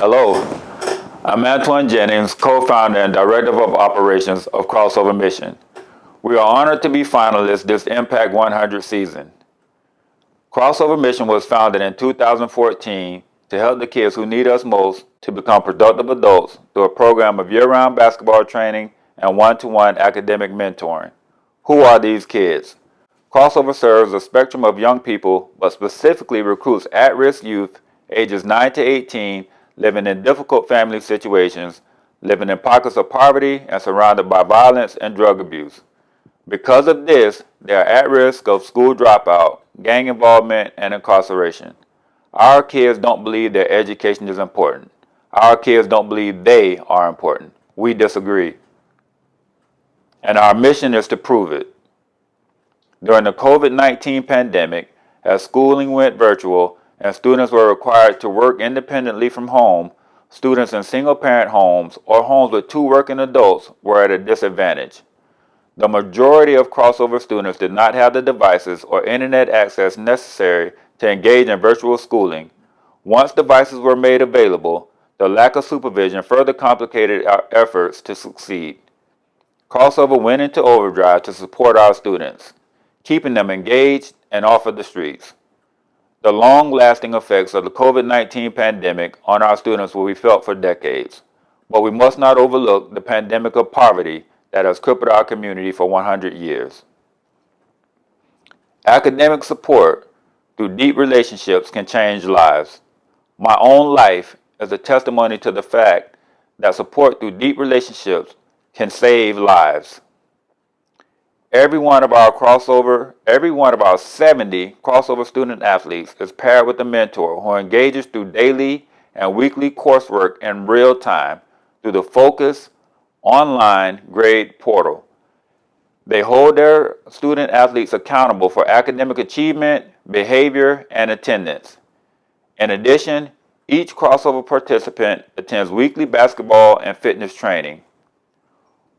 Hello, I'm Antoine Jennings, co-founder and director of operations of Crossover Mission. We are honored to be finalists this Impact 100 season. Crossover Mission was founded in 2014 to help the kids who need us most to become productive adults through a program of year-round basketball training and one-to-one academic mentoring. Who are these kids? Crossover serves a spectrum of young people, but specifically recruits at-risk youth ages 9 to 18 living in difficult family situations, living in pockets of poverty, and surrounded by violence and drug abuse. Because of this, they are at risk of school dropout, gang involvement, and incarceration. Our kids don't believe their education is important. Our kids don't believe they are important. We disagree. And our mission is to prove it. During the COVID-19 pandemic, as schooling went virtual and students were required to work independently from home, students in single-parent homes or homes with two working adults were at a disadvantage. The majority of crossover students did not have the devices or internet access necessary to engage in virtual schooling. Once devices were made available, the lack of supervision further complicated our efforts to succeed. Crossover went into overdrive to support our students, keeping them engaged and off of the streets. The long-lasting effects of the COVID-19 pandemic on our students will be felt for decades, but we must not overlook the pandemic of poverty that has crippled our community for 100 years. Academic support through deep relationships can change lives. My own life is a testimony to the fact that support through deep relationships can save lives. Every one of our 70 crossover student athletes is paired with a mentor who engages through daily and weekly coursework in real time through the Focus online grade portal. They hold their student athletes accountable for academic achievement, behavior, and attendance. In addition, each crossover participant attends weekly basketball and fitness training.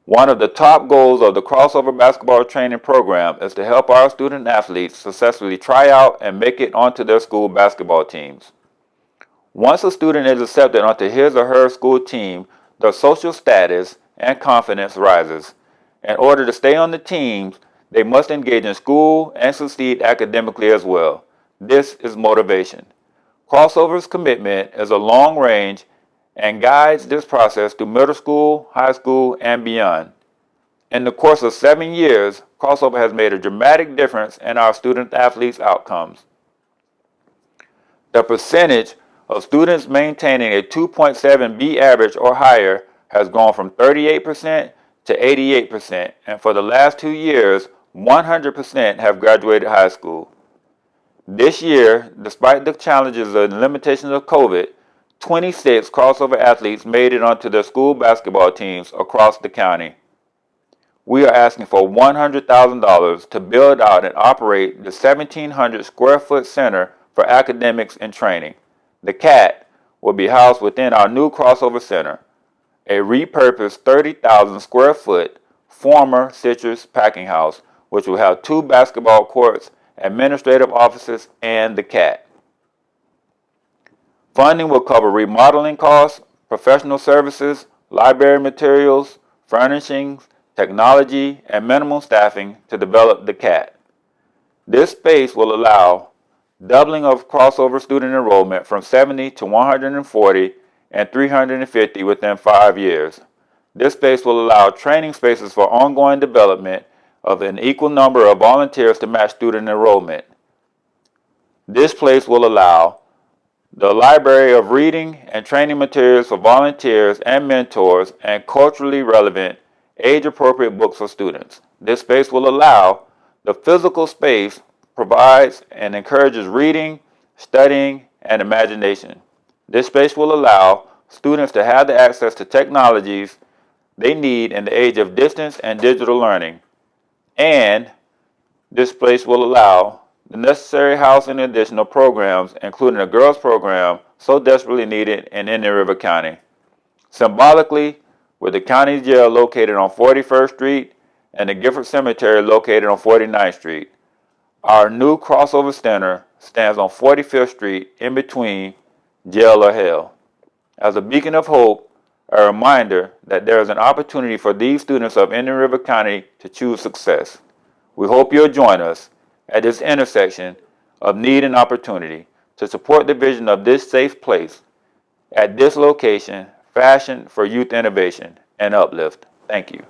One of the top goals of the Crossover Basketball Training Program is to help our student athletes successfully try out and make it onto their school basketball teams. Once a student is accepted onto his or her school team, their social status and confidence rises. In order to stay on the teams, they must engage in school and succeed academically as well. This is motivation. Crossover's commitment is a long range and guides this process through middle school, high school, and beyond. In the course of 7 years, Crossover has made a dramatic difference in our student athletes' outcomes. The percentage of students maintaining a 2.7 B average or higher has gone from 38% to 88%, and for the last 2 years, 100% have graduated high school. This year, despite the challenges and limitations of COVID, 26 crossover athletes made it onto their school basketball teams across the county. We are asking for $100,000 to build out and operate the 1,700 square foot Center for Academics and Training. The CAT will be housed within our new Crossover Center, a repurposed 30,000 square foot former Citrus packing house, which will have 2 basketball courts, administrative offices, and the CAT. Funding will cover remodeling costs, professional services, library materials, furnishings, technology, and minimum staffing to develop the CAT. This space will allow doubling of crossover student enrollment from 70 to 140 and 350 within 5 years. This space will allow training spaces for ongoing development of an equal number of volunteers to match student enrollment. This place will allow the library of reading and training materials for volunteers and mentors and culturally relevant, age-appropriate books for students. This space will allow the physical space provides and encourages reading, studying, and imagination. This space will allow students to have the access to technologies they need in the age of distance and digital learning. And this place will allow the necessary housing and additional programs, including a girls program so desperately needed in Indian River County. Symbolically, with the county jail located on 41st Street and the Gifford Cemetery located on 49th Street, our new Crossover Center stands on 45th Street in between jail or hell. As a beacon of hope, a reminder that there is an opportunity for these students of Indian River County to choose success. We hope you'll join us at this intersection of need and opportunity to support the vision of this safe place at this location, fashioned for youth innovation and uplift. Thank you.